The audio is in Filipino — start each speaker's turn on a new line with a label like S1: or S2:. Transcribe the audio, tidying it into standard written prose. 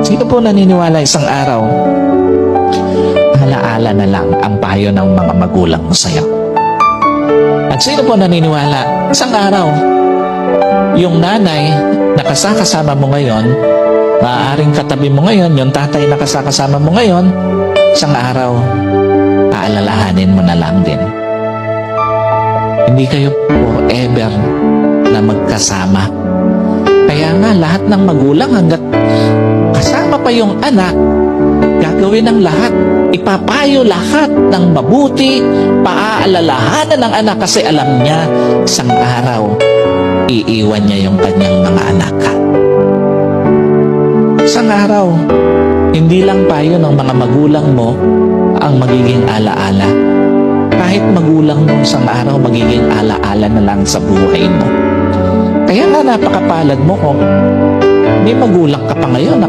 S1: Sino po naniniwala isang araw, alaala na lang ang payo ng mga magulang mo sa'yo? At sino po naniniwala, isang araw, yung nanay na kasama mo ngayon, maaaring katabi mo ngayon, yung tatay na kasama mo ngayon, isang araw, aalalahanin mo na lang din. Hindi kayo forever na magkasama. Kaya nga, lahat ng magulang hanggat kasama pa yung anak, gagawin ng lahat. Ipapayo lahat ng mabuti, paaalalahanan ng anak kasi alam niya, isang araw, iiwan niya yung kanyang mga anak. Isang araw, hindi lang payo ng mga magulang mo ang magiging alaala. Kahit magulang mo isang araw, magiging alaala na lang sa buhay mo. Kaya nga napakapalad mo kung may magulang ka pa ngayon